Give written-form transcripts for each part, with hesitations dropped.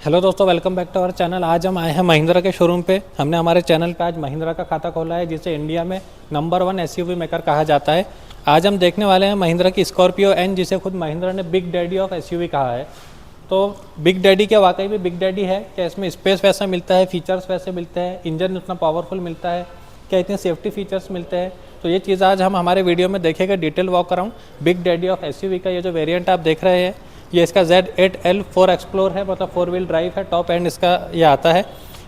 Hello दोस्तों, welcome back to our channel. आज हम आए हैं महिंद्रा के शोरूम पे। हमने हमारे चैनल पे आज महिंद्रा का खाता खोला है, जिसे इंडिया में नंबर 1 एसयूवी मेकर कहा जाता है। आज हम देखने वाले हैं महिंद्रा की स्कॉर्पियो एन, जिसे खुद महिंद्रा ने बिग डैडी ऑफ एसयूवी कहा है। तो बिग डैडी क्या वाकई में बिग डैडी है? क्या इसमें स्पेस वैसा मिलता है, फीचर्स वैसे मिलते हैं, इंजन उतना पावरफुल मिलता है, क्या इतने सेफ्टी फीचर्स मिलते हैं? तो ये चीज़ आज हम हमारे वीडियो में देखेंगे, detail walk around big daddy of SUV का। ये जो वेरिएंट आप देख रहे हैं, ये इसका Z8L 4 एक्सप्लोर है, मतलब 4 व्हील ड्राइव है। टॉप एंड इसका ये आता है।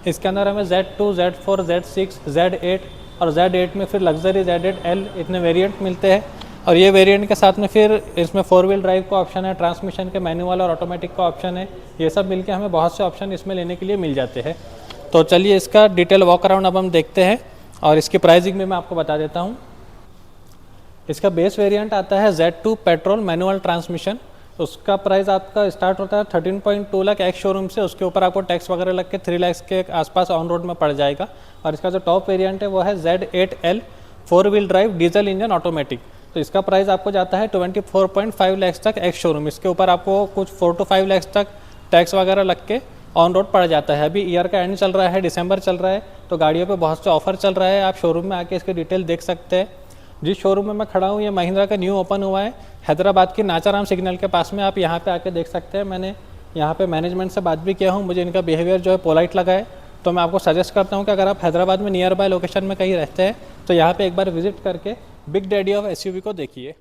इसके अंदर हमें Z2, Z4, Z6, Z8 और Z8 में फिर लग्जरी Z8L इतने वेरिएंट मिलते हैं। और ये वेरिएंट के साथ में फिर इसमें 4 व्हील ड्राइव का ऑप्शन है, ट्रांसमिशन के मैनुअल और ऑटोमेटिक का ऑप्शन है। ये सब मिलके हमें बहुत से ऑप्शन इसमें लेने के लिए मिल जाते हैं। तो चलिए इसका डिटेल वॉक अराउंड अब हम देखते हैं और इसकी प्राइसिंग में मैं आपको बता देता हूँ। इसका बेस वेरिएंट आता है Z2 पेट्रोल मैनुअल ट्रांसमिशन। उसका प्राइस आपका स्टार्ट होता है 13.2 लाख एक्स शोरूम से। उसके ऊपर आपको टैक्स वगैरह लग के 3 लाख के आसपास ऑन रोड में पड़ जाएगा। और इसका जो टॉप वेरिएंट है वो है Z8L 4 wheel drive diesel engine automatic. तो इसका प्राइस आपको जाता है 24.5 लाख तक एक्स शोरूम। इसके ऊपर आपको कुछ 4 to 5 लाख तक टैक्स वगैरह लग के ऑन रोड पड़ जाता है। अभी ईयर का एंड चल रहा है, दिसंबर चल रहा है, तो गाड़ियों पे बहुत से ऑफर चल रहा है। आप शोरूम में आके इसकी डिटेल देख सकते हैं। जिस शोरूम में मैं खड़ा हूँ, ये महिंद्रा का न्यू ओपन हुआ है हैदराबाद की नाचाराम सिग्नल के पास में। आप यहाँ पे आके देख सकते हैं। मैंने यहाँ पे मैनेजमेंट से बात भी किया हूँ, मुझे इनका बिहेवियर जो है पोलाइट लगा है। तो मैं आपको सजेस्ट करता हूँ कि अगर आप हैदराबाद में नियर बाय लोकेशन में कहीं रहते हैं तो यहाँ पे एक बार विजिट करके बिग डैडी ऑफ एसयूवी को देखिए।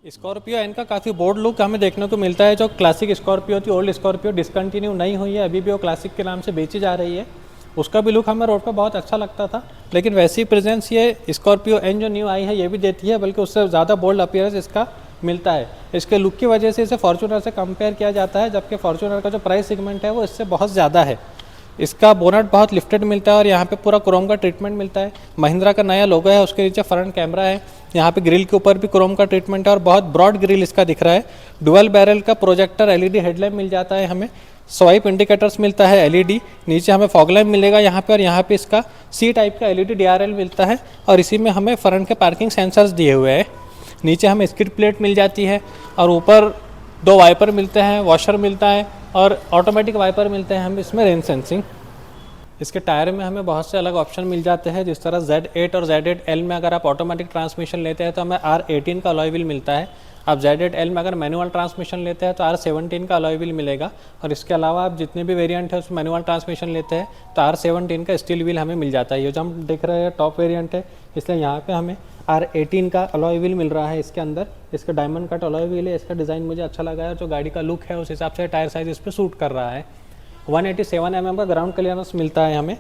स्कॉर्पियो एन का काफ़ी बोल्ड लुक हमें देखने को मिलता है। जो क्लासिक स्कॉर्पियो थी, ओल्ड स्कॉर्पियो डिसकंटिन्यू नहीं हुई है, अभी भी वो क्लासिक के नाम से बेची जा रही है। उसका भी लुक हमें रोड पर बहुत अच्छा लगता था। लेकिन वैसी प्रेजेंस ये स्कॉर्पियो एन जो न्यू आई है ये भी देती है, बल्कि उससे ज़्यादा बोल्ड अपीयरेंस इसका मिलता है। इसके लुक की वजह से इसे फॉर्च्यूनर से कंपेयर किया जाता है, जबकि फॉर्च्यूनर का जो प्राइस सेगमेंट है वो इससे बहुत ज़्यादा है। इसका बोनट बहुत लिफ्टेड मिलता है और यहाँ पे पूरा क्रोम का ट्रीटमेंट मिलता है। महिंद्रा का नया लोगो है, उसके नीचे फ्रंट कैमरा है। यहाँ पे ग्रिल के ऊपर भी क्रोम का ट्रीटमेंट है और बहुत ब्रॉड ग्रिल इसका दिख रहा है। डुअल बैरल का प्रोजेक्टर एलईडी हेडलैम्प मिल जाता है हमें। स्वाइप इंडिकेटर्स मिलता है एलईडी। नीचे हमें फॉग लैम्प मिलेगा यहाँ पे, और यहाँ पे इसका सी टाइप का एलईडी डीआरएल मिलता है। और इसी में हमें फ्रंट के पार्किंग सेंसर्स दिए हुए हैं। नीचे हमें स्किड प्लेट मिल जाती है और ऊपर 2 वाइपर मिलते हैं, वॉशर मिलता है और ऑटोमेटिक वाइपर मिलते हैं हमें इसमें रेन सेंसिंग। इसके टायर में हमें बहुत से अलग ऑप्शन मिल जाते हैं। जिस तरह Z8 और Z8L में अगर आप ऑटोमेटिक ट्रांसमिशन लेते हैं तो हमें R18 का अलॉय व्हील मिलता है। आप Z8L में अगर मैनुअल ट्रांसमिशन लेते हैं तो R17 का अलॉय व्हील मिलेगा। और इसके अलावा आप जितने भी वेरिएंट है उसमें मैनुअल ट्रांसमिशन लेते हैं तो R17 का स्टील व्हील हमें मिल जाता है। ये जो हम देख रहे हैं टॉप वेरियंट है, इसलिए यहाँ पर हमें R18 का अलॉय व्हील मिल रहा है। इसके अंदर इसका डायमंड कट अलॉय व्हील है। इसका डिज़ाइन मुझे अच्छा लगा है। जो गाड़ी का लुक है उस हिसाब से टायर साइज इस पर सूट कर रहा है। 187 mm का ग्राउंड क्लियरेंस मिलता है हमें।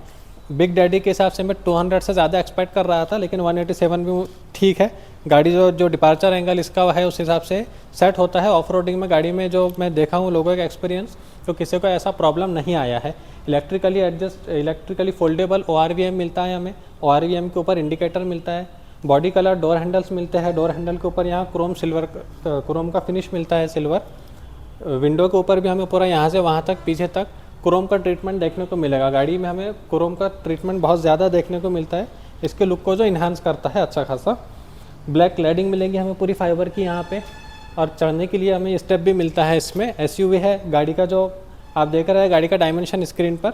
बिग डैडी के हिसाब से मैं 200 से ज़्यादा एक्सपेक्ट कर रहा था, लेकिन 187 भी ठीक है। गाड़ी जो डिपार्चर एंगल इसका है उस हिसाब से सेट होता है। ऑफ रोडिंग में गाड़ी में जो मैं देखा हूँ लोगों का एक्सपीरियंस, तो किसी को ऐसा प्रॉब्लम नहीं आया है। इलेक्ट्रिकली फोल्डेबल ORVM मिलता है हमें। ORVM के ऊपर इंडिकेटर मिलता है। बॉडी कलर डोर हैंडल्स मिलते हैं। डोर हैंडल के ऊपर यहाँ क्रोम का फिनिश मिलता है, सिल्वर। विंडो के ऊपर भी हमें पूरा यहाँ से वहाँ तक पीछे तक क्रोम का ट्रीटमेंट देखने को मिलेगा। गाड़ी में हमें क्रोम का ट्रीटमेंट बहुत ज़्यादा देखने को मिलता है। इसके लुक को जो इन्हांस करता है अच्छा खासा। ब्लैक क्लैडिंग मिलेगी हमें पूरी फाइबर की यहाँ पे। और चढ़ने के लिए हमें स्टेप भी मिलता है। इसमें एसयूवी है। गाड़ी का जो आप देख रहे हैं गाड़ी का डायमेंशन स्क्रीन पर,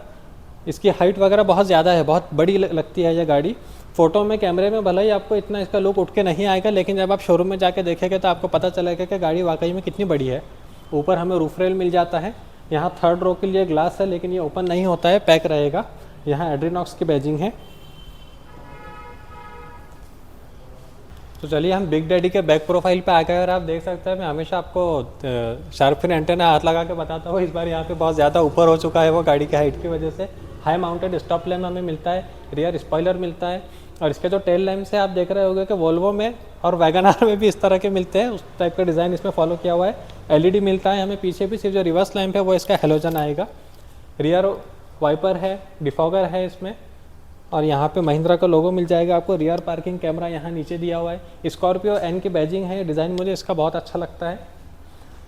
इसकी हाइट वगैरह बहुत ज़्यादा है, बहुत बड़ी लगती है ये गाड़ी। फ़ोटो में कैमरे में भले ही आपको इतना इसका लुक उठ के नहीं आएगा, लेकिन जब आप शोरूम में जाके देखेंगे तो आपको पता चलेगा कि गाड़ी वाकई में कितनी बड़ी है। ऊपर हमें रूफ रेल मिल जाता है। यहाँ 3rd रो के लिए ग्लास है, लेकिन ये ओपन नहीं होता है, पैक रहेगा। यहाँ एड्रीनॉक्स की बैजिंग है। तो चलिए हम बिग डैडी के बैक प्रोफाइल पे आ गए और आप देख सकते हैं मैं हमेशा आपको शार्प फिन एंटेना हाथ लगा के बताता हूँ। इस बार यहाँ पे बहुत ज़्यादा ऊपर हो चुका है वो गाड़ी की हाइट की वजह से। हाई माउंटेड स्टॉप लैम्प हमें मिलता है। रियर स्पॉइलर मिलता है। और इसके जो टेल लैम्प्स है आप देख रहे होंगे कि वोल्वो में और वैगनआर में भी इस तरह के मिलते हैं। उस टाइप का डिज़ाइन इसमें फॉलो किया हुआ है। एलईडी मिलता है हमें पीछे भी। सिर्फ जो रिवर्स लैम्प है वो इसका हेलोजन आएगा। रियर वाइपर है, डिफॉगर है इसमें। और यहाँ पे महिंद्रा का लोगो मिल जाएगा आपको। रियर पार्किंग कैमरा यहाँ नीचे दिया हुआ है। स्कॉर्पियो एन की बैजिंग है, डिज़ाइन मुझे इसका बहुत अच्छा लगता है।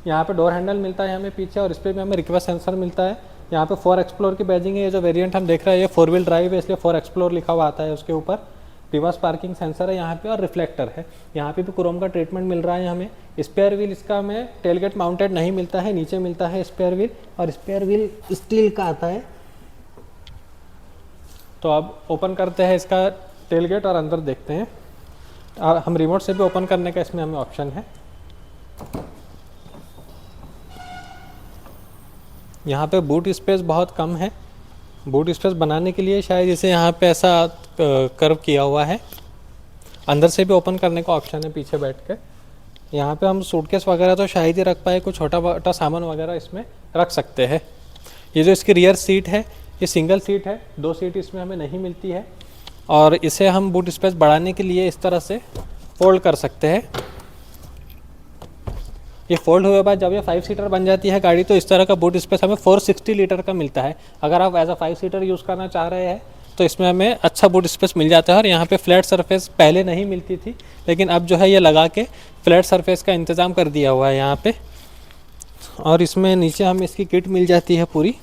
यहाँ पे डोर हैंडल मिलता है हमें पीछे, और इस पर भी हमें रिक्वेस्ट सेंसर मिलता है। यहाँ पे 4 एक्सप्लोर की बैजिंग है। ये जो वेरिएंट हम देख रहे हैं ये 4 व्हील ड्राइव है, इसलिए 4 एक्सप्लोर लिखा हुआ आता है उसके ऊपर। रिवर्स पार्किंग सेंसर है यहाँ पे और रिफ्लेक्टर है। यहाँ पे भी क्रोम का ट्रीटमेंट मिल रहा है हमें। स्पेयर व्हील इसका हमें टेलगेट माउंटेड नहीं मिलता है, नीचे मिलता है स्पेयर व्हील, और स्पेयर व्हील स्टील का आता है। तो अब ओपन करते हैं इसका टेलगेट और अंदर देखते हैं। हम रिमोट से भी ओपन करने का इसमें हमें ऑप्शन है। यहाँ पे बूट स्पेस बहुत कम है। बूट स्पेस बनाने के लिए शायद इसे यहाँ पे ऐसा कर्व किया हुआ है। अंदर से भी ओपन करने का ऑप्शन है पीछे बैठ के। यहाँ पे हम सूटकेस वगैरह तो शायद ही रख पाए, कुछ छोटा मोटा सामान वगैरह इसमें रख सकते हैं। ये जो इसकी रियर सीट है ये सिंगल सीट है, 2 सीट इसमें हमें नहीं मिलती है। और इसे हम बूट स्पेस बढ़ाने के लिए इस तरह से फोल्ड कर सकते हैं। ये फोल्ड हुए बाद जब ये 5 सीटर बन जाती है गाड़ी, तो इस तरह का बूट स्पेस हमें 460 लीटर का मिलता है। अगर आप एज अ 5 सीटर यूज़ करना चाह रहे हैं तो इसमें हमें अच्छा बूट स्पेस मिल जाता है। और यहाँ पे फ्लैट सरफेस पहले नहीं मिलती थी, लेकिन अब जो है ये लगा के फ्लैट सरफेस का इंतज़ाम कर दिया हुआ है यहाँ पे। और इसमें नीचे हमें इसकी किट मिल जाती है पूरी।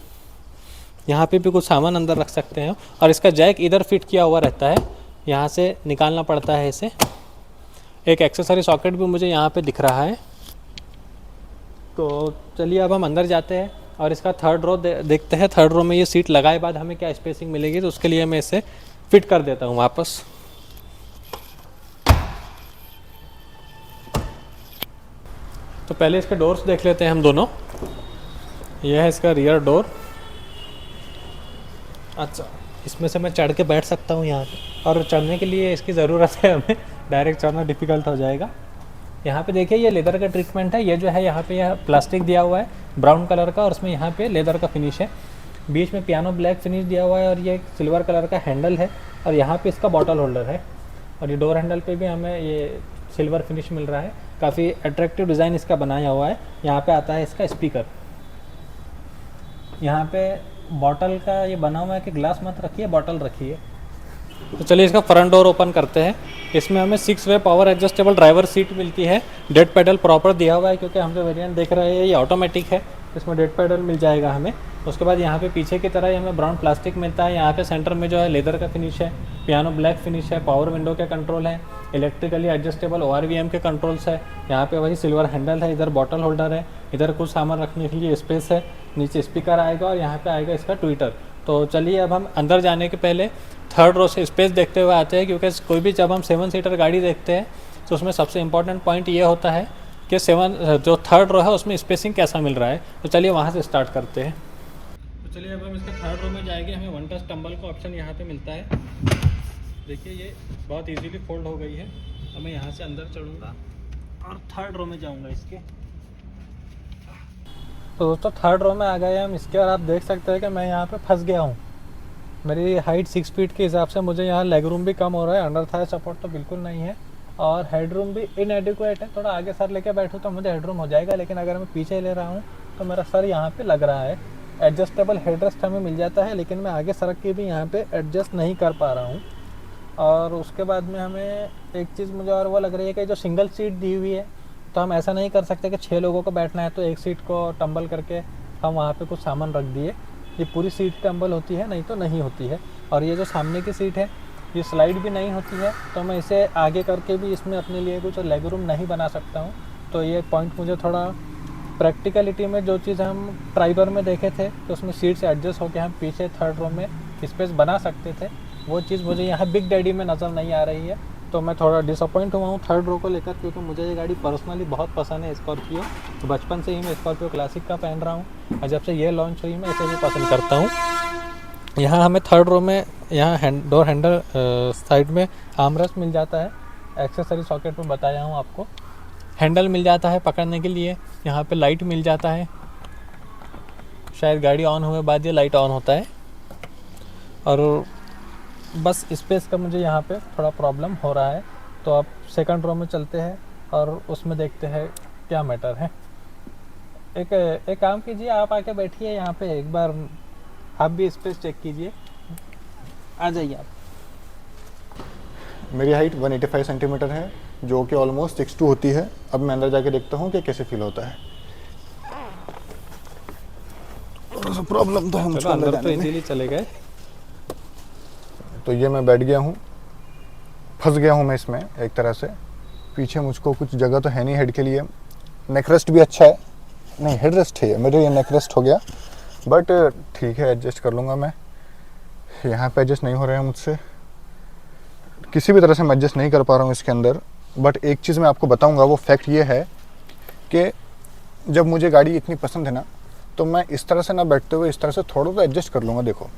यहाँ पे भी कुछ सामान अंदर रख सकते हैं। और इसका जैक इधर फिट किया हुआ रहता है, यहाँ से निकालना पड़ता है इसे। एक एक्सेसरी सॉकेट भी मुझे यहाँ पे दिख रहा है। तो चलिए अब हम अंदर जाते हैं और इसका 3rd रो देखते हैं। 3rd रो में ये सीट लगाए बाद हमें क्या स्पेसिंग मिलेगी, तो उसके लिए मैं इसे फिट कर देता हूँ वापस। तो पहले इसके डोर्स देख लेते हैं हम दोनों। यह है इसका रियर डोर। अच्छा, इसमें से मैं चढ़ के बैठ सकता हूँ यहाँ पे, और चढ़ने के लिए इसकी ज़रूरत है हमें, डायरेक्ट चढ़ना डिफ़िकल्ट हो जाएगा। यहाँ पे देखिए ये लेदर का ट्रीटमेंट है। ये जो है यहाँ पे यह प्लास्टिक दिया हुआ है ब्राउन कलर का, और उसमें यहाँ पे लेदर का फिनिश है। बीच में पियानो ब्लैक फिनिश दिया हुआ है, और ये सिल्वर कलर का हैंडल है, और यहाँ पे इसका बॉटल होल्डर है। और ये डोर हैंडल पे भी हमें ये सिल्वर फिनिश मिल रहा है। काफ़ी अट्रैक्टिव डिज़ाइन इसका बनाया हुआ है। यहाँ पे आता है इसका स्पीकर। यहाँ पे बॉटल का ये बना हुआ है कि ग्लास मत रखिए, बॉटल रखिए। तो चलिए इसका फ्रंट डोर ओपन करते हैं। इसमें हमें 6 वे पावर एडजस्टेबल ड्राइवर सीट मिलती है। डेड पेडल प्रॉपर दिया हुआ है, क्योंकि हम जो वेरिएंट देख रहे हैं ये ऑटोमेटिक है, इसमें डेड पेडल मिल जाएगा हमें। उसके बाद यहाँ पे पीछे की तरह ही हमें ब्राउन प्लास्टिक मिलता है। यहाँ पे सेंटर में जो है लेदर का फिनिश है, पियानो ब्लैक फिनिश है, पावर विंडो के कंट्रोल है, इलेक्ट्रिकली एडजस्टेबल ORVM के कंट्रोल्स है। यहाँ पे वही सिल्वर हैंडल है, इधर बॉटल होल्डर है, इधर कुछ सामान रखने के लिए स्पेस है, नीचे स्पीकर आएगा, और यहाँ पे आएगा इसका ट्विटर। तो चलिए अब हम अंदर जाने के पहले 3rd रो से स्पेस देखते हुए आते हैं, क्योंकि कोई भी जब हम 7 सीटर गाड़ी देखते हैं तो उसमें सबसे इंपॉर्टेंट पॉइंट ये होता है कि जो 3rd रो है उसमें स्पेसिंग कैसा मिल रहा है। तो चलिए वहाँ से स्टार्ट करते हैं। तो चलिए अब हम इसके 3rd रो में जाएंगे। हमें 1 टच टम्बल का ऑप्शन यहाँ पे मिलता है। देखिए ये बहुत इजीली फोल्ड हो गई है। अब मैं यहाँ से अंदर चढ़ूँगा और 3rd रो में जाऊँगा इसके। तो दोस्तों 3rd रो में आ गए हम इसके, और आप देख सकते हैं कि मैं यहाँ पे फंस गया हूँ। मेरी हाइट 6 फीट के हिसाब से मुझे यहाँ लेग रूम भी कम हो रहा है, अंडर थाई सपोर्ट तो बिल्कुल नहीं है, और हेड रूम भी इनएडिक्वेट है। थोड़ा आगे सर लेके बैठूँ तो मुझे हेड रूम हो जाएगा, लेकिन अगर मैं पीछे ले रहा हूँ तो मेरा सर यहाँ पे लग रहा है। एडजस्टेबल हेडरेस्ट हमें मिल जाता है, लेकिन मैं आगे सड़क के भी यहाँ पे एडजस्ट नहीं कर पा रहा हूँ। और उसके बाद में हमें एक चीज़ मुझे और वो लग रही है कि जो सिंगल सीट दी हुई है, तो हम ऐसा नहीं कर सकते कि 6 लोगों को बैठना है तो एक सीट को टम्बल करके हम वहाँ पे कुछ सामान रख दिए। ये पूरी सीट टम्बल होती है, नहीं तो नहीं होती है। और ये जो सामने की सीट है ये स्लाइड भी नहीं होती है, तो मैं इसे आगे करके भी इसमें अपने लिए कुछ लेग रूम नहीं बना सकता हूँ। तो ये पॉइंट मुझे थोड़ा प्रैक्टिकलिटी में, जो चीज़ हम ट्राइबर में देखे थे तो उसमें सीट से एडजस्ट होकर हम पीछे 3rd रो में स्पेस बना सकते थे, वो चीज़ मुझे यहाँ बिग डैडी में नज़र नहीं आ रही है। तो मैं थोड़ा डिसअपॉइंट हुआ हूँ 3rd रो को लेकर, क्योंकि मुझे ये गाड़ी पर्सनली बहुत पसंद है स्कॉर्पियो। तो बचपन से ही मैं स्कॉर्पियो क्लासिक का पहन रहा हूँ, और जब से ये लॉन्च हुई मैं इसे भी पसंद करता हूँ। यहाँ हमें 3rd रो में यहाँ डोर हैंडल साइड में आर्मरेस्ट मिल जाता है। एक्सेसरी सॉकेट में बताया हूँ आपको। हैंडल मिल जाता है पकड़ने के लिए। यहाँ पे लाइट मिल जाता है, शायद गाड़ी ऑन हुए बाद ये लाइट ऑन होता है। और बस स्पेस का मुझे यहाँ पे थोड़ा प्रॉब्लम हो रहा है। तो अब 2nd रो में चलते हैं और उसमें देखते हैं क्या मैटर है। एक काम कीजिए, आप आके बैठिए यहाँ पे, एक बार आप भी स्पेस चेक कीजिए। आ जाइए आप। मेरी हाइट 185 सेंटीमीटर है, जो कि ऑलमोस्ट 6'2" होती है। अब मैं अंदर जाके देखता हूँ कि कैसे फील होता है। थोड़ा सा प्रॉब्लम तो है मुझको अंदर तो जाने में। इजीली चले गए। तो ये मैं बैठ गया हूँ, फंस गया हूँ मैं इसमें एक तरह से। पीछे मुझको कुछ जगह तो है नहीं हेड के लिए। नेक रेस्ट भी अच्छा है, नहीं हेड रेस्ट है मेरे, ये नेक रेस्ट हो गया, बट ठीक है एडजस्ट कर लूँगा मैं। यहाँ पे एडजस्ट नहीं हो रहा है मुझसे, किसी भी तरह से मैं एडजस्ट नहीं कर पा रहा हूँ इसके अंदर। बट एक चीज़ मैं आपको बताऊँगा, वो फैक्ट ये है कि जब मुझे गाड़ी इतनी पसंद है ना, तो मैं इस तरह से ना बैठते हुए इस तरह से थोड़ा तो एडजस्ट कर लूँगा। देखो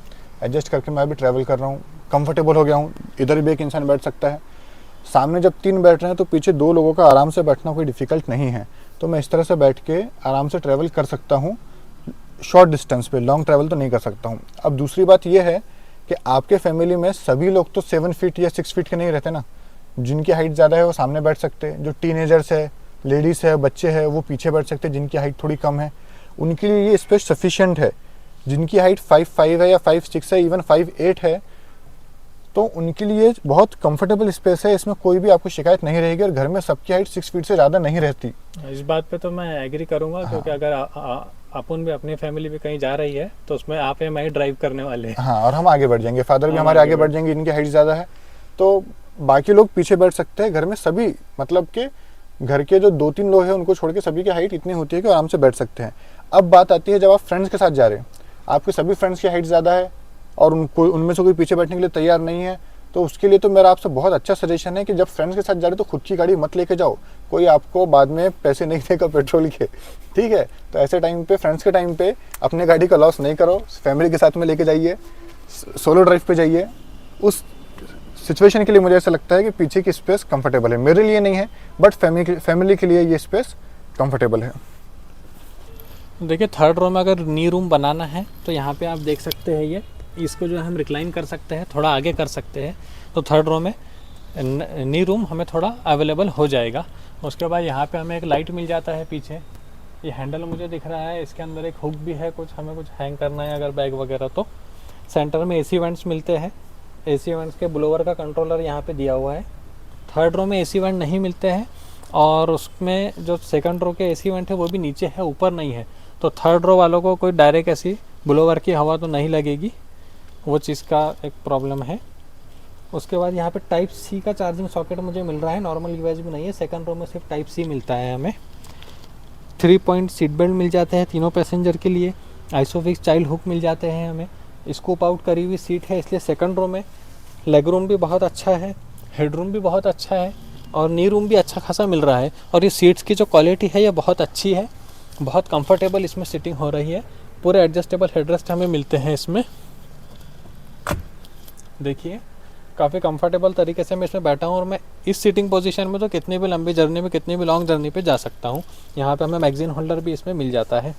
एडजस्ट करके मैं अभी ट्रैवल कर रहा हूँ, कंफर्टेबल हो गया हूँ। इधर भी एक इंसान बैठ सकता है, सामने जब 3 बैठ रहे हैं तो पीछे 2 लोगों का आराम से बैठना कोई डिफ़िकल्ट नहीं है। तो मैं इस तरह से बैठ के आराम से ट्रैवल कर सकता हूँ शॉर्ट डिस्टेंस पे, लॉन्ग ट्रैवल तो नहीं कर सकता हूँ। अब दूसरी बात यह है कि आपके फैमिली में सभी लोग तो 7 फीट या 6 फीट के नहीं रहते ना। जिनकी हाइट ज़्यादा है वो सामने बैठ सकते हैं, जो टीनेजर्स है, लेडीज़ है, बच्चे हैं, वो पीछे बैठ सकते हैं। जिनकी हाइट थोड़ी कम है उनके लिए ये स्पेस सफिशिएंट है। जिनकी हाइट 5'5" है या 5'6" है, इवन 5'8" है, तो उनके लिए बहुत कंफर्टेबल स्पेस है। इसमें कोई भी आपको शिकायत नहीं रहेगी, और घर में सबकी हाइट 6 फीट से ज़्यादा नहीं रहती। इस बात पे तो मैं एग्री करूंगा, क्योंकि अगर अपन भी अपनी फैमिली भी कहीं जा रही है तो उसमें आप या मैं ही ड्राइव करने वाले हैं। हाँ, और हम आगे बढ़ जाएंगे, फादर भी हमारे आगे बढ़ जाएंगे, इनकी हाइट ज़्यादा है, तो बाकी लोग पीछे बैठ सकते हैं। घर में सभी, मतलब कि घर के जो 2-3 लोग हैं उनको छोड़ के सभी की हाइट इतनी होती है कि आराम से बैठ सकते हैं। अब बात आती है जब आप फ्रेंड्स के साथ जा रहे हैं, आपके सभी फ्रेंड्स की हाइट ज़्यादा है और उनमें से कोई पीछे बैठने के लिए तैयार नहीं है, तो उसके लिए तो मेरा आपसे बहुत अच्छा सजेशन है कि जब फ्रेंड्स के साथ जा रहे हो तो खुद की गाड़ी मत लेके जाओ, कोई आपको बाद में पैसे नहीं देगा पेट्रोल के, ठीक है। तो ऐसे टाइम पे, फ्रेंड्स के टाइम पे अपने गाड़ी का लॉस नहीं करो, फैमिली के साथ में लेके जाइए, सोलो ड्राइव पे जाइए। उस सिचुएशन के लिए मुझे ऐसा लगता है कि पीछे की स्पेस कंफर्टेबल है। मेरे लिए नहीं है, बट फैमिली के लिए ये स्पेस कंफर्टेबल है। देखिए, 3rd रो में अगर नी रूम बनाना है तो यहाँ पे आप देख सकते हैं, ये इसको जो हम रिक्लाइन कर सकते हैं, थोड़ा आगे कर सकते हैं, तो 3rd रो में नी रूम हमें थोड़ा अवेलेबल हो जाएगा। उसके बाद यहाँ पे हमें एक लाइट मिल जाता है पीछे। ये हैंडल मुझे दिख रहा है, इसके अंदर एक हुक भी है, कुछ हमें कुछ हैंग करना है अगर बैग वगैरह तो। सेंटर में AC वेंट्स मिलते हैं, AC वेंट्स के ब्लोअर का कंट्रोलर यहाँ पे दिया हुआ है। 3rd रो में AC वेंट नहीं मिलते हैं, और उसमें जो 2nd रो के AC वेंट है वो भी नीचे है, ऊपर नहीं है। तो 3rd रो वालों को कोई डायरेक्ट ऐसी ब्लोअर की हवा तो नहीं लगेगी, वो चीज़ का एक प्रॉब्लम है। उसके बाद यहाँ पे Type-C का चार्जिंग सॉकेट मुझे मिल रहा है, नॉर्मल USB नहीं है। 2nd रो में सिर्फ Type-C मिलता है हमें। 3 पॉइंट सीट बेल्ट मिल जाते हैं तीनों पैसेंजर के लिए। आइसोफिक्स चाइल्ड हुक मिल जाते हैं हमें। स्कूप आउट करी हुई सीट है, इसलिए 2nd रो में लेग रूम भी बहुत अच्छा है, हेड रूम भी बहुत अच्छा है, और नी रूम भी अच्छा खासा मिल रहा है। और ये सीट्स की जो क्वालिटी है ये बहुत अच्छी है, बहुत कंफर्टेबल इसमें सिटिंग हो रही है। पूरे एडजस्टेबल हेडरेस्ट हमें मिलते हैं इसमें। देखिए, काफ़ी कंफर्टेबल तरीके से मैं इसमें बैठा हूँ, और मैं इस सीटिंग पोजीशन में तो कितनी भी लंबी जर्नी में, कितनी भी लॉन्ग जर्नी पे जा सकता हूँ। यहाँ पे हमें मैगजीन होल्डर भी इसमें मिल जाता है।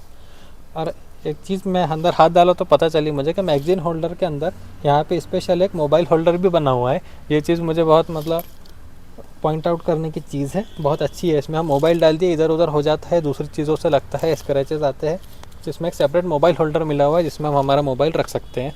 और एक चीज़, मैं अंदर हाथ डाला तो पता चली मुझे कि मैगजीन होल्डर के अंदर यहाँ पे स्पेशल एक मोबाइल होल्डर भी बना हुआ है। ये चीज़ मुझे बहुत, मतलब पॉइंट आउट करने की चीज़ है, बहुत अच्छी है। इसमें हम मोबाइल डाल दिए, इधर उधर हो जाता है, दूसरी चीज़ों से लगता है, स्क्रैचेस आते हैं। जिसमें एक सेपरेट मोबाइल होल्डर मिला हुआ है जिसमें हम हमारा मोबाइल रख सकते हैं।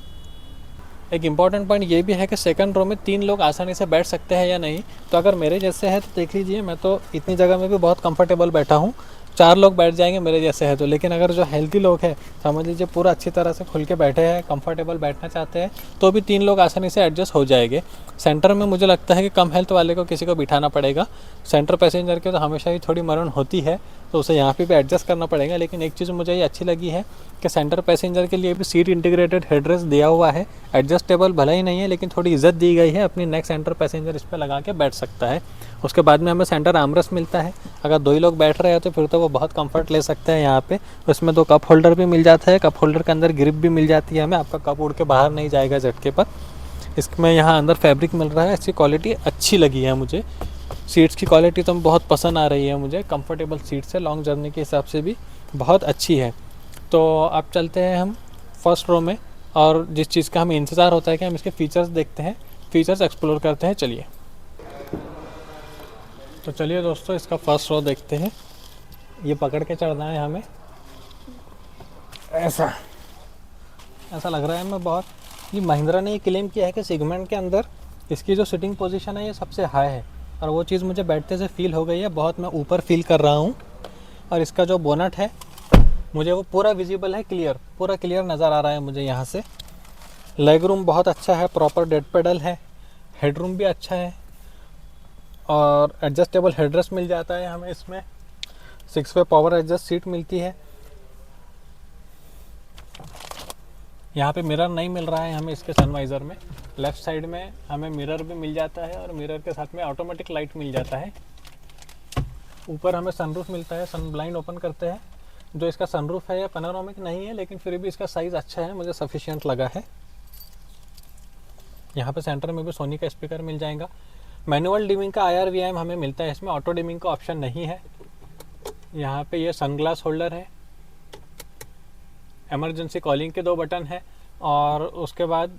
एक इम्पॉर्टेंट पॉइंट ये भी है कि 2nd रो में 3 लोग आसानी से बैठ सकते हैं या नहीं। तो अगर मेरे जैसे है तो देख लीजिए, मैं तो इतनी जगह में भी बहुत कंफर्टेबल बैठा हूँ, 4 लोग बैठ जाएंगे मेरे जैसे है तो। लेकिन अगर जो हेल्दी लोग हैं, समझ लीजिए पूरा अच्छी तरह से खुल के बैठे हैं, कंफर्टेबल बैठना चाहते हैं, तो भी 3 लोग आसानी से एडजस्ट हो जाएंगे। सेंटर में मुझे लगता है कि कम हेल्थ वाले को किसी को बिठाना पड़ेगा। सेंटर पैसेंजर के तो हमेशा ही थोड़ी मरण होती है, तो उसे यहाँ पे भी एडजस्ट करना पड़ेगा। लेकिन एक चीज़ मुझे ये अच्छी लगी है कि सेंटर पैसेंजर के लिए भी सीट इंटीग्रेटेड हेडरेस्ट दिया हुआ है। एडजस्टेबल भला ही नहीं है, लेकिन थोड़ी इज्जत दी गई है, अपनी नेक्स्ट सेंटर पैसेंजर इस पर लगा के बैठ सकता है। उसके बाद में हमें सेंटर आर्मरेस्ट मिलता है। अगर 2 ही लोग बैठ रहे हैं तो फिर तो वो बहुत कंफर्ट ले सकते हैं यहाँ पे। उसमें 2 कप होल्डर भी मिल जाता है, कप होल्डर के अंदर ग्रिप भी मिल जाती है हमें, आपका कप उड़ के बाहर नहीं जाएगा झटके पर। इसमें यहाँ अंदर फैब्रिक मिल रहा है, इसकी क्वालिटी अच्छी लगी है मुझे। सीट्स की क्वालिटी तो बहुत पसंद आ रही है मुझे, कंफर्टेबल सीट्स है, लॉन्ग जर्नी के हिसाब से भी बहुत अच्छी है। तो अब चलते हैं हम 1st रो में, और जिस चीज़ का हमें इंतज़ार होता है कि हम इसके फ़ीचर्स देखते हैं, फ़ीचर्स एक्सप्लोर करते हैं। चलिए, तो चलिए दोस्तों, इसका 1st रो देखते हैं। ये पकड़ के चढ़ना है हमें, ऐसा लग रहा है। मैं बहुत, ये महिंद्रा ने क्लेम किया है कि सेगमेंट के अंदर इसकी जो सिटिंग पोजीशन है ये सबसे हाई है और वो चीज़ मुझे बैठते से फील हो गई है, बहुत मैं ऊपर फील कर रहा हूँ। और इसका जो बोनट है मुझे वो पूरा विजिबल है, क्लियर, पूरा क्लियर नज़र आ रहा है मुझे यहाँ से। लेग रूम बहुत अच्छा है, प्रॉपर डेड पेडल है, हेड रूम भी अच्छा है और एडजस्टेबल हेडरेस्ट मिल जाता है हमें इसमें। 6 वे पावर एडजस्ट सीट मिलती है। यहाँ पे मिरर नहीं मिल रहा है हमें इसके सनवाइज़र में। लेफ़्ट साइड में हमें मिरर भी मिल जाता है और मिरर के साथ में ऑटोमेटिक लाइट मिल जाता है। ऊपर हमें सनरूफ मिलता है, सन ब्लाइंड ओपन करते हैं। जो इसका सनरूफ है ये पैनोरामिक नहीं है, लेकिन फिर भी इसका साइज़ अच्छा है, मुझे सफिशिएंट लगा है। यहाँ पे सेंटर में भी सोनी का स्पीकर मिल जाएगा। मैनुअल डिमिंग का IR/VM हमें मिलता है, इसमें ऑटो डिमिंग का ऑप्शन नहीं है। यहाँ पे ये सनग्लास होल्डर है, इमरजेंसी कॉलिंग के 2 बटन है और उसके बाद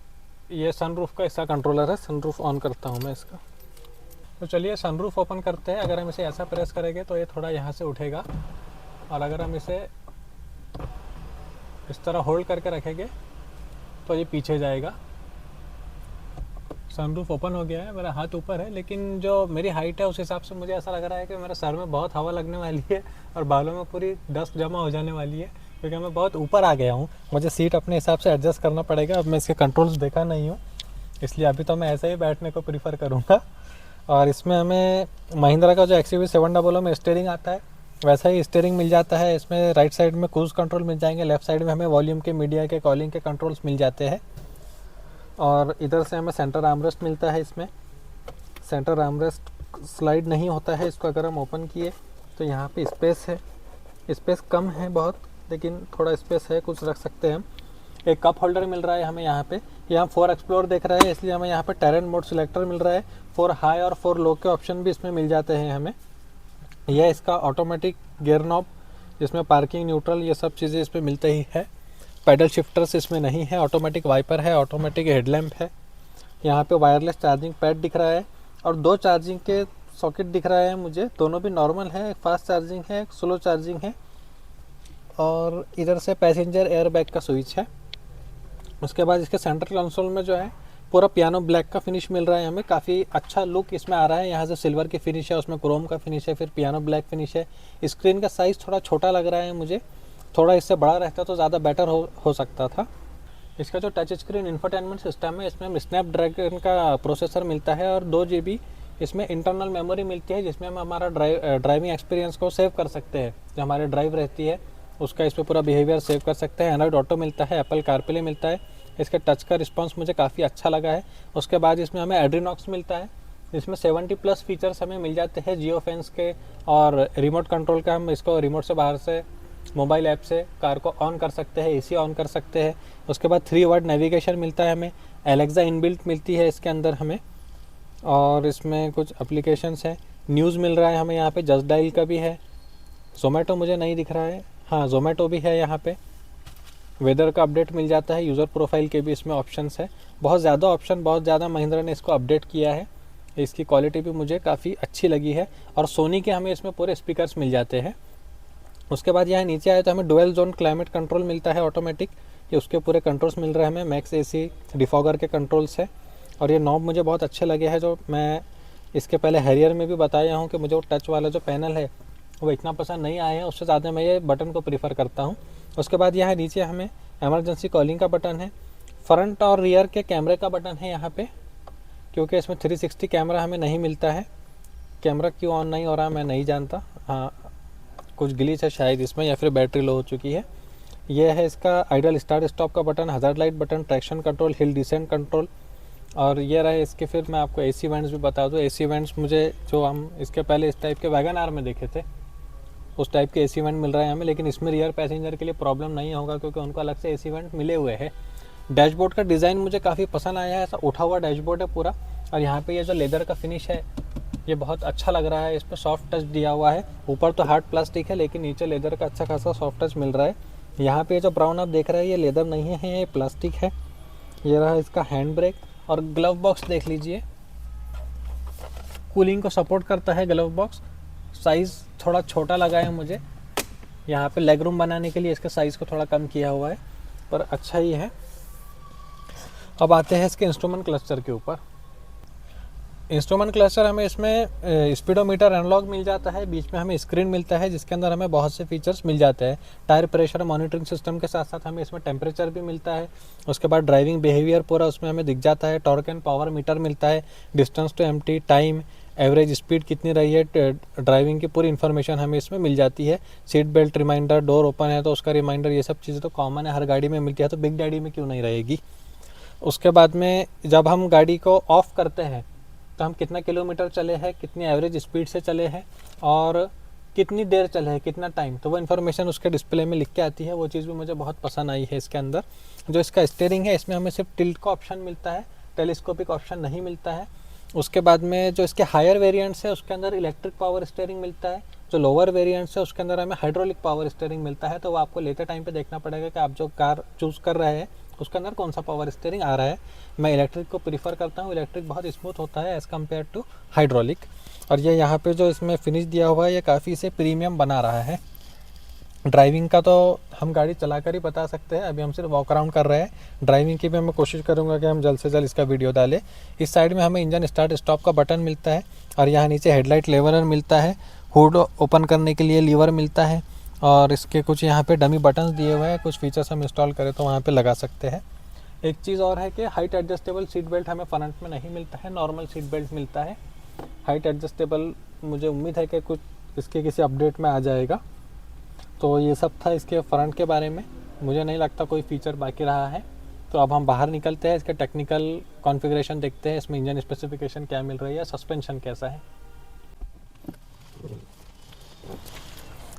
ये सनरूफ का इसका कंट्रोलर है। सनरूफ ऑन करता हूँ मैं इसका। तो चलिए सनरूफ ओपन करते हैं। अगर हम इसे ऐसा प्रेस करेंगे तो ये थोड़ा यहाँ से उठेगा और अगर हम इसे इस तरह होल्ड करके रखेंगे तो ये पीछे जाएगा। सनरूफ ओपन हो गया है, मेरा हाथ ऊपर है, लेकिन जो मेरी हाइट है उस हिसाब से मुझे ऐसा लग रहा है कि मेरे सर में बहुत हवा लगने वाली है और बालों में पूरी डस्ट जमा हो जाने वाली है, क्योंकि मैं बहुत ऊपर आ गया हूँ। मुझे सीट अपने हिसाब से एडजस्ट करना पड़ेगा। अब मैं इसके कंट्रोल्स देखा नहीं हूँ, इसलिए अभी तो मैं ऐसे ही बैठने को प्रीफर करूँगा। और इसमें हमें महिंद्रा का जो XUV700 में स्टीयरिंग आता है वैसा ही स्टीयरिंग मिल जाता है। इसमें राइट साइड में क्रूज कंट्रोल मिल जाएंगे, लेफ्ट साइड में हमें वॉल्यूम के, मीडिया के, कॉलिंग के कंट्रोल्स मिल जाते हैं। और इधर से हमें सेंटर आर्मरेस्ट मिलता है। इसमें सेंटर आर्मरेस्ट स्लाइड नहीं होता है, इसको अगर हम ओपन किए तो यहाँ पे स्पेस है। स्पेस कम है बहुत, लेकिन थोड़ा स्पेस है, कुछ रख सकते हैं हम। एक कप होल्डर मिल रहा है हमें यहाँ पे। यहाँ 4 एक्सप्लोर देख रहे हैं, इसलिए हमें यहाँ पे टेरेन मोड सिलेक्टर मिल रहा है। 4 हाई और 4 लो के ऑप्शन भी इसमें मिल जाते हैं हमें। यह इसका ऑटोमेटिक गियर नॉब, जिसमें पार्किंग, न्यूट्रल, ये सब चीज़ें इसमें मिलते ही है। पैडल शिफ्टर्स इसमें नहीं है। ऑटोमेटिक वाइपर है, ऑटोमेटिक हेडलैम्प है। यहाँ पे वायरलेस चार्जिंग पैड दिख रहा है और 2 चार्जिंग के सॉकेट दिख रहा है मुझे। दोनों भी नॉर्मल है, एक फास्ट चार्जिंग है, एक स्लो चार्जिंग है। और इधर से पैसेंजर एयरबैग का स्विच है। उसके बाद इसके सेंट्रल कंसोल में जो है पूरा पियानो ब्लैक का फिनिश मिल रहा है हमें। काफ़ी अच्छा लुक इसमें आ रहा है। यहाँ से सिल्वर की फिनिश है, उसमें क्रोम का फिनिश है, फिर पियानो ब्लैक फिनिश है। स्क्रीन का साइज़ थोड़ा छोटा लग रहा है मुझे, थोड़ा इससे बड़ा रहता तो ज़्यादा बेटर हो सकता था। इसका जो टच स्क्रीन इंफोटेनमेंट सिस्टम है, इसमें हम स्नैपड्रैगन का प्रोसेसर मिलता है और 2 GB इसमें इंटरनल मेमोरी मिलती है, जिसमें हम हमारा ड्राइविंग एक्सपीरियंस को सेव कर सकते हैं। जो हमारी ड्राइव रहती है उसका इस पर पूरा बिहेवियर सेव कर सकते हैं। एंड्रॉइड ऑटो मिलता है, एप्पल कारप्ले मिलता है। इसका टच का रिस्पांस मुझे काफ़ी अच्छा लगा है। उसके बाद इसमें हमें एड्रीनॉक्स मिलता है, जिसमें 70+ फीचर्स हमें मिल जाते हैं जियो फैंस के। और रिमोट कंट्रोल का हम इसको रिमोट से बाहर से मोबाइल ऐप से कार को ऑन कर सकते हैं, AC ऑन कर सकते हैं। उसके बाद 3 वर्ड नेविगेशन मिलता है हमें। एलेक्सा इनबिल्ट मिलती है इसके अंदर हमें। और इसमें कुछ एप्लीकेशंस हैं। न्यूज़ मिल रहा है हमें यहाँ पे, जस्ट डायल का भी है। जोमेटो मुझे नहीं दिख रहा है, हाँ जोमेटो भी है यहाँ पे। वेदर का अपडेट मिल जाता है। यूज़र प्रोफाइल के भी इसमें ऑप्शंस है। बहुत ज़्यादा ऑप्शन, बहुत ज़्यादा महिंद्रा ने इसको अपडेट किया है। इसकी क्वालिटी भी मुझे काफ़ी अच्छी लगी है। और सोनी के हमें इसमें पूरे स्पीकर्स मिल जाते हैं। उसके बाद यहाँ नीचे आए तो हमें डुअल जोन क्लाइमेट कंट्रोल मिलता है ऑटोमेटिक। ये उसके पूरे कंट्रोल्स मिल रहे हैं हमें। मैक्स AC डिफॉगर के कंट्रोल्स है। और ये नॉब मुझे बहुत अच्छे लगे हैं, जो मैं इसके पहले हैरियर में भी बताया हूँ कि मुझे वो टच वाला जो पैनल है वो इतना पसंद नहीं आया है। उससे ज़्यादा मैं ये बटन को प्रीफर करता हूँ। उसके बाद यहाँ नीचे हमें इमरजेंसी कॉलिंग का बटन है। फ्रंट और रियर के कैमरे का बटन है यहाँ पे, क्योंकि इसमें 360 कैमरा हमें नहीं मिलता है। कैमरा क्यों ऑन नहीं हो रहा मैं नहीं जानता, हाँ कुछ ग्लिच है शायद इसमें, या फिर बैटरी लो हो चुकी है। यह है इसका आइडल स्टार्ट स्टॉप का button, hazard light button, traction control, hill descent control. और ये रहे इसके, फिर मैं आपको AC वेंट्स भी बता दूँ। AC वेंट्स मुझे, जो हम इसके पहले इस टाइप के वैगन आर में देखे थे, उस टाइप के AC वेंट मिल रहा है हमें। लेकिन इसमें रियर पैसेंजर के लिए प्रॉब्लम नहीं होगा, क्योंकि उनको अलग से AC वेंट मिले हुए हैं। डैशबोर्ड का डिज़ाइन मुझे काफ़ी पसंद आया है। ऐसा उठा हुआ डैशबोर्ड है पूरा। और यहाँ पे ये जो लेदर का फिनिश है ये बहुत अच्छा लग रहा है। इस पर सॉफ्ट टच दिया हुआ है। ऊपर तो हार्ड प्लास्टिक है, लेकिन नीचे लेदर का अच्छा खासा सॉफ्ट टच मिल रहा है। यहाँ पे जो ब्राउन आप देख रहे हैं ये लेदर नहीं है, ये प्लास्टिक है। ये रहा इसका हैंड ब्रेक। और ग्लव बॉक्स देख लीजिए, कूलिंग को सपोर्ट करता है ग्लव बॉक्स। साइज़ थोड़ा छोटा लगा है मुझे। यहाँ पे लेग रूम बनाने के लिए इसके साइज़ को थोड़ा कम किया हुआ है, पर अच्छा ही है। अब आते हैं इसके इंस्ट्रूमेंट क्लस्टर के ऊपर। इंस्ट्रूमेंट क्लस्टर हमें इसमें स्पीडोमीटर एनालॉग मिल जाता है, बीच में हमें स्क्रीन मिलता है जिसके अंदर हमें बहुत से फीचर्स मिल जाते हैं। टायर प्रेशर मॉनिटरिंग सिस्टम के साथ साथ हमें इसमें टेम्परेचर भी मिलता है। उसके बाद ड्राइविंग बिहेवियर पूरा उसमें हमें दिख जाता है। टॉर्क एंड पावर मीटर मिलता है, distance to empty, time, average speed कितनी रही है, ड्राइविंग की पूरी इन्फॉर्मेशन हमें इसमें मिल जाती है। Seat belt reminder, door open है तो उसका रिमाइंडर, ये सब चीज़ें तो कॉमन है, हर गाड़ी में मिलती है, तो बिग डैडी में क्यों नहीं रहेगी। उसके बाद में जब हम गाड़ी को ऑफ़ करते हैं तो हम कितना किलोमीटर चले हैं, कितनी एवरेज स्पीड से चले हैं और कितनी देर चले हैं, कितना टाइम, तो वो इन्फॉर्मेशन उसके डिस्प्ले में लिख के आती है। वो चीज़ भी मुझे बहुत पसंद आई है इसके अंदर। जो इसका स्टीयरिंग है इसमें हमें सिर्फ टिल्ट का ऑप्शन मिलता है, टेलीस्कोपिक ऑप्शन नहीं मिलता है। उसके बाद में जो इसके हायर वेरिएंट्स है उसके अंदर इलेक्ट्रिक पावर स्टीयरिंग मिलता है। जो लोअर वेरिएंट्स है उसके अंदर हमें हाइड्रोलिक पावर स्टीयरिंग मिलता है। तो वो आपको लेते टाइम पे देखना पड़ेगा कि आप जो कार चूज़ कर रहे हैं उसके अंदर कौन सा पावर स्टीयरिंग आ रहा है। मैं इलेक्ट्रिक को प्रीफर करता हूँ, इलेक्ट्रिक बहुत स्मूथ होता है एज़ कम्पेयर टू हाइड्रोलिक। और ये यहाँ पे जो इसमें फिनिश दिया हुआ है ये काफ़ी इसे प्रीमियम बना रहा है। ड्राइविंग का तो हम गाड़ी चलाकर ही बता सकते हैं, अभी हम सिर्फ वॉक अराउंड कर रहे हैं। ड्राइविंग की भी मैं कोशिश करूंगा कि हम जल्द से जल्द इसका वीडियो डालें। इस साइड में हमें इंजन स्टार्ट स्टॉप का बटन मिलता है और यहाँ नीचे हेडलाइट लेवलर मिलता है। हुड ओपन करने के लिए लीवर मिलता है और इसके कुछ यहाँ पे डमी बटन्स दिए हुए हैं, कुछ फीचर्स हम इंस्टॉल करें तो वहाँ पर लगा सकते हैं। एक चीज़ और है कि हाइट एडजस्टेबल सीट बेल्ट हमें फ्रंट में नहीं मिलता है, नॉर्मल सीट बेल्ट मिलता है। हाइट एडजस्टेबल मुझे उम्मीद है कि कुछ इसके किसी अपडेट में आ जाएगा। तो ये सब था इसके फ्रंट के बारे में, मुझे नहीं लगता कोई फीचर बाकी रहा है। तो अब हम बाहर निकलते हैं, इसके टेक्निकल कॉन्फ़िगरेशन देखते हैं, इसमें इंजन स्पेसिफिकेशन क्या मिल रही है, सस्पेंशन कैसा है।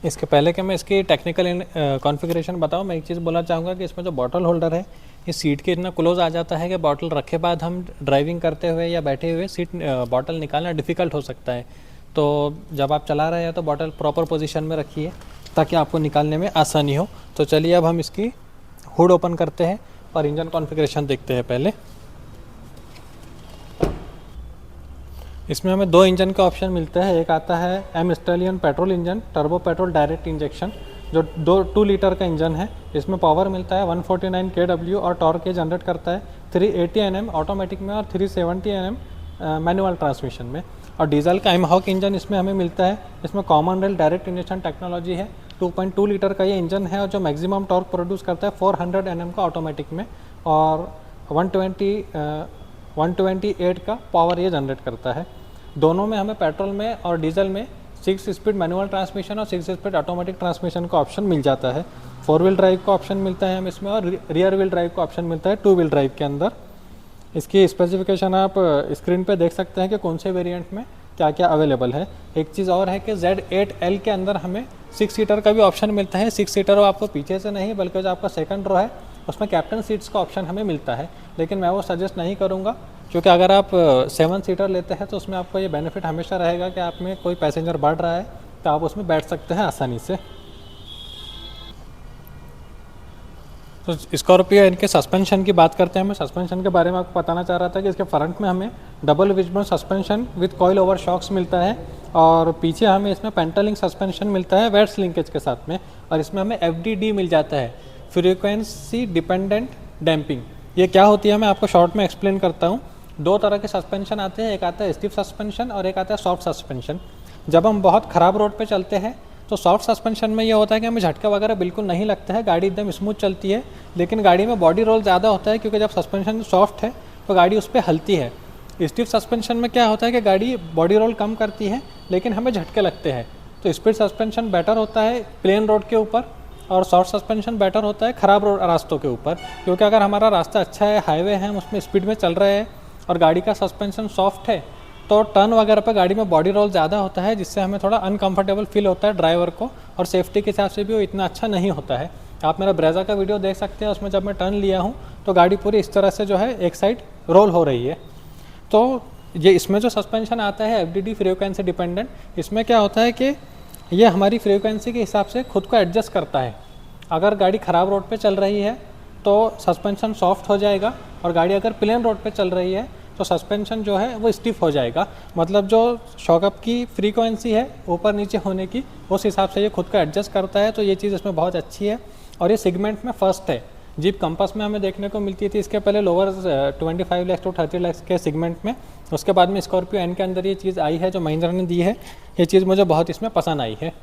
इसके पहले कि मैं इसकी टेक्निकल कॉन्फ़िगरेशन बताऊं, मैं एक चीज़ बोलना चाहूँगा कि इसमें जो बॉटल होल्डर है ये सीट के इतना क्लोज आ जाता है कि बॉटल रखे बाद हम ड्राइविंग करते हुए या बैठे हुए सीट बॉटल निकालना डिफ़िकल्ट हो सकता है। तो जब आप चला रहे हैं तो बॉटल प्रॉपर पोजीशन में रखिए ताकि आपको निकालने में आसानी हो। तो चलिए अब हम इसकी हुड ओपन करते हैं और इंजन कॉन्फ़िगरेशन देखते हैं। पहले इसमें हमें दो इंजन का ऑप्शन मिलता है। एक आता है M stallion petrol engine, turbo petrol direct injection, जो 2 लीटर का इंजन है। इसमें पावर मिलता है 149 kW और टॉर्क ये जनरेट करता है 380 Nm ऑटोमेटिक में और 370 Nm मैनुअल ट्रांसमिशन में। और डीजल का एमहॉक इंजन इसमें हमें मिलता है। इसमें common rail direct injection technology है। 2.2 लीटर का ये इंजन है और जो मैक्सिमम टॉर्क प्रोड्यूस करता है 400 Nm का ऑटोमेटिक में और 128 का पावर ये जनरेट करता है। दोनों में हमें पेट्रोल में और डीजल में 6 स्पीड मैनुअल ट्रांसमिशन और 6 स्पीड ऑटोमेटिक ट्रांसमिशन का ऑप्शन मिल जाता है। 4 व्हील ड्राइव का ऑप्शन मिलता है हमें इसमें और रियर व्हील ड्राइव का ऑप्शन मिलता है 2 व्हील ड्राइव के अंदर। इसकी स्पेसिफिकेशन आप स्क्रीन पे देख सकते हैं कि कौन से वेरिएंट में क्या क्या अवेलेबल है। एक चीज़ और है कि Z8L के अंदर हमें 6 सीटर का भी ऑप्शन मिलता है। 6 सीटर आपको पीछे से नहीं बल्कि जो आपका सेकंड रो है उसमें कैप्टन सीट्स का ऑप्शन हमें मिलता है, लेकिन मैं वो सजेस्ट नहीं करूँगा क्योंकि अगर आप 7 सीटर लेते हैं तो उसमें आपको ये बेनिफिट हमेशा रहेगा कि आप में कोई पैसेंजर बढ़ रहा है तो आप उसमें बैठ सकते हैं आसानी से। तो स्कॉर्पियो इनके सस्पेंशन की बात करते हैं। मैं सस्पेंशन के बारे में आपको बताना चाह रहा था कि इसके फ्रंट में हमें double wishbone suspension with coil over shocks मिलता है और पीछे हमें इसमें पेंटालिंक सस्पेंशन मिलता है वेट्स लिंकेज के साथ में। और इसमें हमें FDD मिल जाता है, फ्रीक्वेंसी डिपेंडेंट डैम्पिंग। ये क्या होती है मैं आपको शॉर्ट में एक्सप्लेन करता हूँ। 2 तरह के सस्पेंशन आते हैं, एक आता है स्टिफ सस्पेंशन और एक आता है सॉफ्ट सस्पेंशन। जब हम बहुत ख़राब रोड पे चलते हैं तो सॉफ्ट सस्पेंशन में ये होता है कि हमें झटका वगैरह बिल्कुल नहीं लगता है, गाड़ी एकदम स्मूथ चलती है। लेकिन गाड़ी में बॉडी रोल ज़्यादा होता है क्योंकि जब सस्पेंशन सॉफ्ट है तो गाड़ी उस पर हलती है। स्टिफ सस्पेंशन में क्या होता है कि गाड़ी बॉडी रोल कम करती है लेकिन हमें झटके लगते हैं। तो स्पीड सस्पेंशन बेटर होता है प्लेन रोड के ऊपर और सॉफ्ट सस्पेंशन बेटर होता है ख़राब रोड रास्तों के ऊपर, क्योंकि अगर हमारा रास्ता अच्छा है, हाईवे है, हम उसमें स्पीड में चल रहे हैं और गाड़ी का सस्पेंशन सॉफ्ट है तो टर्न वगैरह पर गाड़ी में बॉडी रोल ज़्यादा होता है जिससे हमें थोड़ा अनकंफर्टेबल फील होता है ड्राइवर को और सेफ्टी के हिसाब से भी वो इतना अच्छा नहीं होता है। आप मेरा ब्रेजा का वीडियो देख सकते हैं, उसमें जब मैं टर्न लिया हूँ तो गाड़ी पूरी इस तरह से जो है एक साइड रोल हो रही है। तो ये इसमें जो सस्पेंशन आता है FDD फ्रीक्वेंसी डिपेंडेंट, इसमें क्या होता है कि ये हमारी फ्रीक्वेंसी के हिसाब से खुद को एडजस्ट करता है। अगर गाड़ी ख़राब रोड पे चल रही है तो सस्पेंशन सॉफ्ट हो जाएगा और गाड़ी अगर प्लेन रोड पे चल रही है तो सस्पेंशन जो है वो स्टिफ हो जाएगा। मतलब जो शॉकअप की फ्रीक्वेंसी है ऊपर नीचे होने की उस हिसाब से ये खुद को एडजस्ट करता है। तो ये चीज़ इसमें बहुत अच्छी है और ये सेगमेंट में फर्स्ट है। जीप कंपास में हमें देखने को मिलती थी इसके पहले लोअर 25 लाख टू 30 लाख के सेगमेंट में। उसके बाद में स्कॉर्पियो एन के अंदर ये चीज़ आई है जो महिंद्रा ने दी है, ये चीज़ मुझे बहुत इसमें पसंद आई है।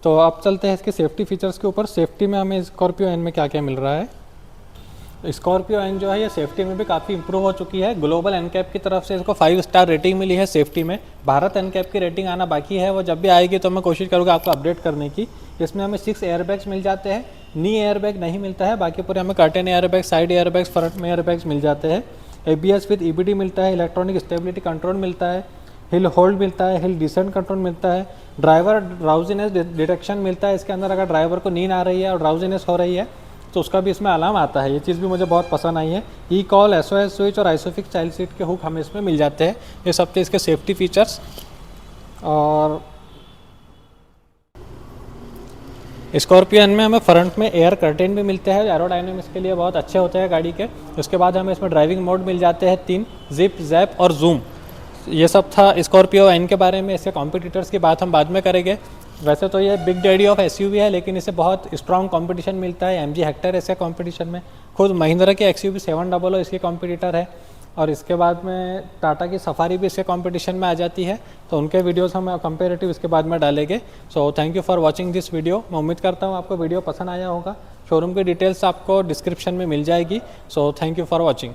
तो अब चलते हैं इसके सेफ्टी फीचर्स के ऊपर। सेफ्टी में हमें स्कॉर्पियो एन में क्या क्या मिल रहा है। स्कॉर्पियो एन जो है ये सेफ्टी में भी काफ़ी इंप्रूव हो चुकी है। ग्लोबल एनकैप की तरफ से इसको 5 स्टार रेटिंग मिली है सेफ्टी में। भारत एनकैप की रेटिंग आना बाकी है, वो जब भी आएगी तो मैं कोशिश करूँगा आपको अपडेट करने की। इसमें हमें 6 एयरबैग्स मिल जाते हैं, नी एयरबैग नहीं मिलता है, बाकी पूरे हमें curtain airbag, side airbags, front में एयरबैग्स मिल जाते हैं। ABS विद EBD मिलता है, इलेक्ट्रॉनिक स्टेबिलिटी कंट्रोल मिलता है, हिल होल्ड मिलता है, हिल डिसेंट कंट्रोल मिलता है, ड्राइवर ड्राउजीनेस डिटेक्शन मिलता है। इसके अंदर अगर ड्राइवर को नींद आ रही है और ड्राउजीनेस हो रही है तो उसका भी इसमें अलार्म आता है, ये चीज़ भी मुझे बहुत पसंद आई है। E-कॉल, SOS स्विच और आइसोफिक्स चाइल्ड सीट के हुक हमें इसमें मिल जाते हैं। ये सब थे इसके सेफ्टी फीचर्स। और स्कॉर्पियो एन में हमें फ्रंट में एयर कर्टेन भी मिलते हैं, एरोडायनेमिक्स के लिए बहुत अच्छे होते हैं गाड़ी के। उसके बाद हमें इसमें ड्राइविंग मोड मिल जाते हैं 3, जिप, जैप और जूम। ये सब था स्कॉर्पियो एन के बारे में। इसके कॉम्पिटिटर्स की बात हम बाद में करेंगे। वैसे तो ये बिग डैडी ऑफ SUV है, लेकिन इसे बहुत स्ट्रॉन्ग कंपटीशन मिलता है। MG हेक्टर है इसके कंपटीशन में, खुद महिंद्रा की XUV 700 इसके कॉम्पिटिटर है। और इसके बाद में टाटा की सफारी भी इसके कंपटीशन में आ जाती है, तो उनके वीडियोस हम कंपेरेटिव इसके बाद में डालेंगे। So thank you for watching this video. मैं उम्मीद करता हूँ आपको वीडियो पसंद आया होगा। शोरूम की डिटेल्स आपको डिस्क्रिप्शन में मिल जाएगी। So thank you for watching.